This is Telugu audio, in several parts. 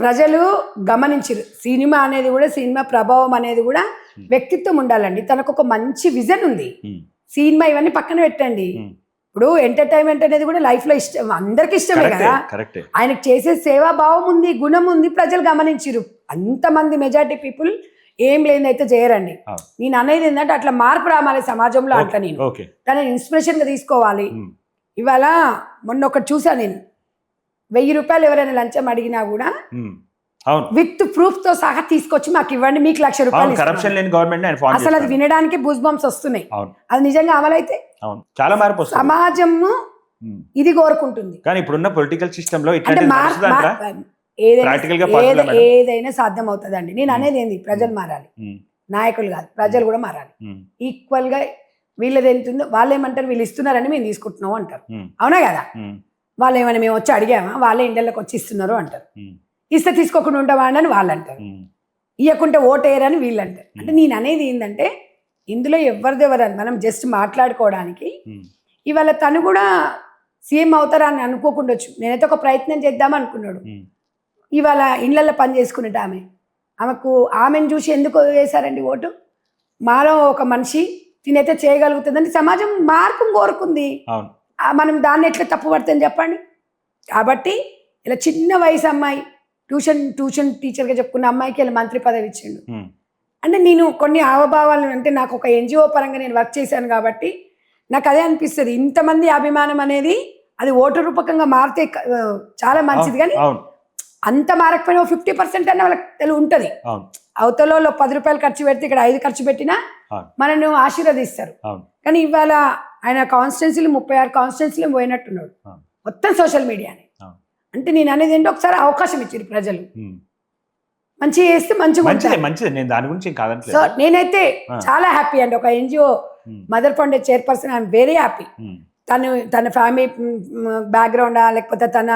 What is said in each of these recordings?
ప్రజలు గమనించరు. సినిమా అనేది కూడా, సినిమా ప్రభావం అనేది కూడా వ్యక్తిత్వం ఉండాలండి. తనకు ఒక మంచి విజన్ ఉంది. సినిమా ఇవన్నీ పక్కన పెట్టండి. ఇప్పుడు ఎంటర్టైన్మెంట్ అనేది కూడా లైఫ్ లో ఇష్టం, అందరికి ఇష్టమే కదా. ఆయనకు చేసే సేవాభావం ఉంది, గుణం ఉంది, ప్రజలు గమనించరు. అంతమంది మెజారిటీ పీపుల్ ఏం లేదైతే చేయరండి. నేను అనేది ఏంటంటే అట్లా మార్పు రావాలి సమాజంలో. అట్లా నేను తనని ఇన్స్పిరేషన్ గా తీసుకోవాలి. ఇవాళ మొన్న ఒకటి చూసాను నేను, 1000 రూపాయలు ఎవరైనా లంచం అడిగినా కూడా విత్ ప్రూఫ్ తో సహా తీసుకొచ్చి మాకు ఇవ్వండి, మీకు 1,00,000 రూపాయలు. అసలు అది వినడానికి బూస్ బంప్స్ వస్తున్నాయి. అది నిజంగా అమలైతే చాలా మార్పు సమాజము ఇది కోరుకుంటుంది. కానీ ఇప్పుడున్న పొలిటికల్ సిస్టమ్ లో ఏదైనా సాధ్యం అవుతుందండి. నేను అనేది ఏంది, ప్రజలు మారాలి, నాయకులు కాదు, ప్రజలు కూడా మారాలి. ఈక్వల్ గా వీళ్ళది ఎంత ఉందో వాళ్ళు ఏమంటారు, వీళ్ళు ఇస్తున్నారని మేము తీసుకుంటున్నాం అంటారు. అవునా కదా? వాళ్ళు ఏమైనా మేము వచ్చి అడిగామా, వాళ్ళే ఇండియాలోకి వచ్చి ఇస్తున్నారు అంటారు. ఇస్తే తీసుకోకుండా ఉంటావా అని వాళ్ళు అంటారు, ఇవ్వకుంటే ఓటేయరని వీళ్ళు అంటారు. అంటే నేను అనేది ఏంటంటే ఇందులో ఎవరిదెవరని మనం జస్ట్ మాట్లాడుకోవడానికి. ఇవాళ తను కూడా సీఎం అవుతారా అని అనుకోకుండొచ్చు. నేనైతే ఒక ప్రయత్నం చేద్దాం అనుకున్నాడు. ఇవాళ ఇళ్లలో పని చేసుకునేట ఆమెను చూసి ఎందుకు వేశారండి ఓటు? మాలో ఒక మనిషి తినైతే చేయగలుగుతుందని సమాజం మార్పు కోరుకుంది. మనం దాన్ని ఎట్లా తప్పు పడుతుంది చెప్పండి. కాబట్టి ఇలా చిన్న వయసు అమ్మాయి ట్యూషన్ టీచర్గా చెప్పుకున్న అమ్మాయికి ఇలా మంత్రి పదవి ఇచ్చిండు అంటే నేను కొన్ని హావభావాలు, అంటే నాకు ఒక ఎన్జిఓ పరంగా నేను వర్క్ చేశాను కాబట్టి నాకు అదే అనిపిస్తుంది. ఇంతమంది అభిమానం అనేది అది ఓటు రూపకంగా మారితే చాలా మంచిది. కానీ అంత మారకపోయినా 50% అన్న వాళ్ళకి ఉంటుంది. అవతలలో 10 రూపాయలు ఖర్చు పెడితే ఇక్కడ 5 ఖర్చు పెట్టినా మనను ఆశీర్వదిస్తారు. కానీ ఇవాళ ఆయన కాన్స్టిట్యున్సీలు 36 కాన్స్టిట్యున్సీలు పోయినట్టున్నాడు మొత్తం సోషల్ మీడియాని. అంటే నేను అనేది ఏంటో ఒకసారి అవకాశం ఇచ్చారు ప్రజలు, మంచిగా చేస్తే మంచిగా. సో నేనైతే చాలా హ్యాపీ అండి. ఒక NGO mother fund chairperson, I'm very happy. తన ఫ్యామిలీ బ్యాక్గ్రౌండా లేకపోతే తన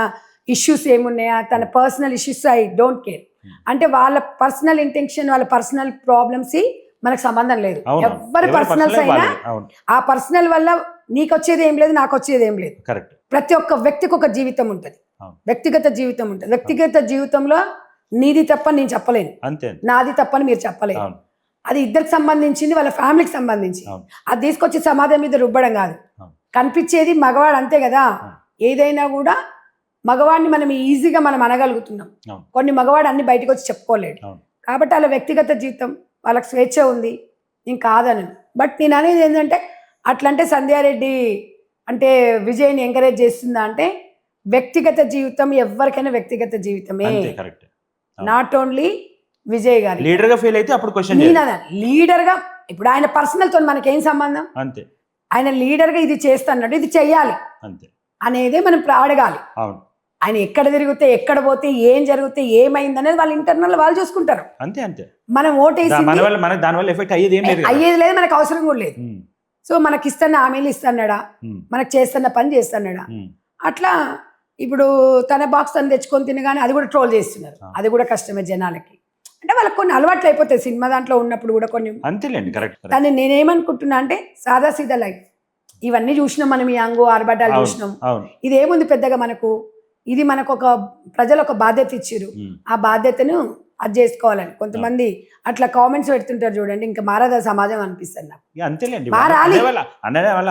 ఇష్యూస్ ఏమున్నాయా, తన personal issues I don't care. అంటే వాళ్ళ పర్సనల్ ఇంటెన్షన్, వాళ్ళ పర్సనల్ ప్రాబ్లమ్స్ మనకు సంబంధం లేదు. ఎవరి పర్సనల్స్ అయినా ఆ పర్సనల్ వల్ల నీకు వచ్చేది ఏం లేదు, నాకు వచ్చేది ఏం లేదు. ప్రతి ఒక్క వ్యక్తికి ఒక జీవితం ఉంటుంది, వ్యక్తిగత జీవితం ఉంటుంది. వ్యక్తిగత జీవితంలో నీది తప్పని నేను చెప్పలేను, నాది తప్పని మీరు చెప్పలేను. అది ఇద్దరికి సంబంధించింది, వాళ్ళ ఫ్యామిలీకి సంబంధించి. అది తీసుకొచ్చి సమాజం మీద రుబ్బడం కాదు. కనిపించేది మగవాడు అంతే కదా. ఏదైనా కూడా మగవాడిని మనం ఈజీగా మనం అనగలుగుతున్నాం. కొన్ని మగవాడు అన్ని బయటకు వచ్చి చెప్పుకోలేడు. కాబట్టి వాళ్ళ వ్యక్తిగత జీవితం, వాళ్ళకి స్వేచ్ఛ ఉంది, నేను కాదని. బట్ నేను అనేది ఏంటంటే అట్లంటే సంధ్యారెడ్డి అంటే విజయ్ని ఎంకరేజ్ చేస్తుందా అంటే, వ్యక్తిగత జీవితం ఎవరికైనా వ్యక్తిగత జీవితమే. నాట్ ఓన్లీ విజయ్ గారు లీడర్ గా ఫెయిల్ అయితే అప్పుడు క్వశ్చన్ లీడర్ గా. ఇప్పుడు ఆయన పర్సనల్ తో మనకేం సంబంధం? అంతే. ఆయన లీడర్ గా ఇది చేస్తాడు, ఇది చెయ్యాలి అనేదే మనం అడగాలి. ఆయన ఎక్కడ తిరిగితే, ఎక్కడ పోతే, ఏం జరిగితే, ఏమైంది అనేది వాళ్ళ ఇంటర్నల్ వాళ్ళు చూసుకుంటారు. అంతే. మనం ఓటేసి అయ్యేది లేదు, మనకు అవసరం కూడా లేదు. సో మనకి ఇస్తున్న హామీలు ఇస్తున్నాడా, మనకు చేస్తున్న పని చేస్తున్నాడా? అట్లా ఇప్పుడు తన బాక్స్ తను తెచ్చుకొని తినగానే అది కూడా ట్రోల్ చేస్తున్నారు. అది కూడా కష్టమే జనాలకి. అంటే వాళ్ళకి కొన్ని అలవాట్లు అయిపోతాయి సినిమా దాంట్లో ఉన్నప్పుడు కూడా కొన్ని. దాన్ని నేనేమనుకుంటున్నా అంటే సాదా సీదా లైఫ్. ఇవన్నీ చూసినాం మనం, ఈ యాంగో ఆర్భటాలు చూసినాం. ఇదేముంది పెద్దగా మనకు. ఇది మనకు ఒక ప్రజలు ఒక బాధ్యత ఇచ్చారు, ఆ బాధ్యతను అది చేసుకోవాలని. కొంతమంది అట్లా కామెంట్స్ పెడుతుంటారు చూడండి, ఇంకా మారదా సమాజం అనిపిస్తుంది నాకు. మారాలి,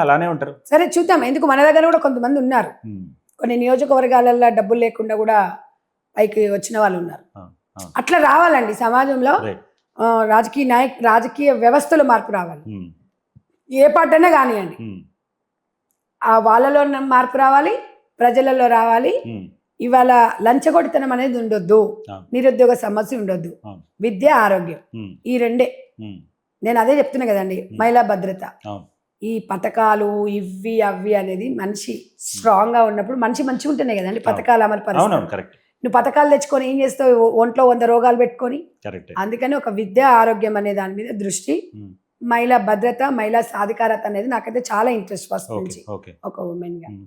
అలానే ఉంటారు. సరే చూద్దాం. ఎందుకు మన దగ్గర కూడా కొంతమంది ఉన్నారు, కొన్ని నియోజకవర్గాలలో డబ్బులు లేకుండా కూడా పైకి వచ్చిన వాళ్ళు ఉన్నారు. అట్లా రావాలండి సమాజంలో. రాజకీయ వ్యవస్థలో మార్పు రావాలి. ఏ పార్టీ అయినా కానివ్వండి, ఆ వాళ్ళలో మార్పు రావాలి, ప్రజలలో రావాలి. ఇవాళ లంచగొడితనం అనేది ఉండొద్దు, నిరుద్యోగ సమస్య ఉండొద్దు, విద్య, ఆరోగ్యం, ఈ రెండే. నేను అదే చెప్తున్నా కదండి, మహిళా భద్రత. ఈ పథకాలు ఇవి అవి అనేది మనిషి స్ట్రాంగ్ గా ఉన్నప్పుడు మనిషి మంచిగా ఉంటేనే కదండి పథకాలు అమలు పరిస్థితి. నువ్వు పథకాలు తెచ్చుకొని ఏం చేస్తావు? ఒంట్లో 100 రోగాలు పెట్టుకొని. అందుకని ఒక విద్య, ఆరోగ్యం అనే దాని మీద దృష్టి, మహిళా భద్రత, మహిళా సాధికారత అనేది నాకైతే చాలా ఇంట్రెస్ట్ ఫస్ట్ నుంచి ఒక ఉమెన్ గా.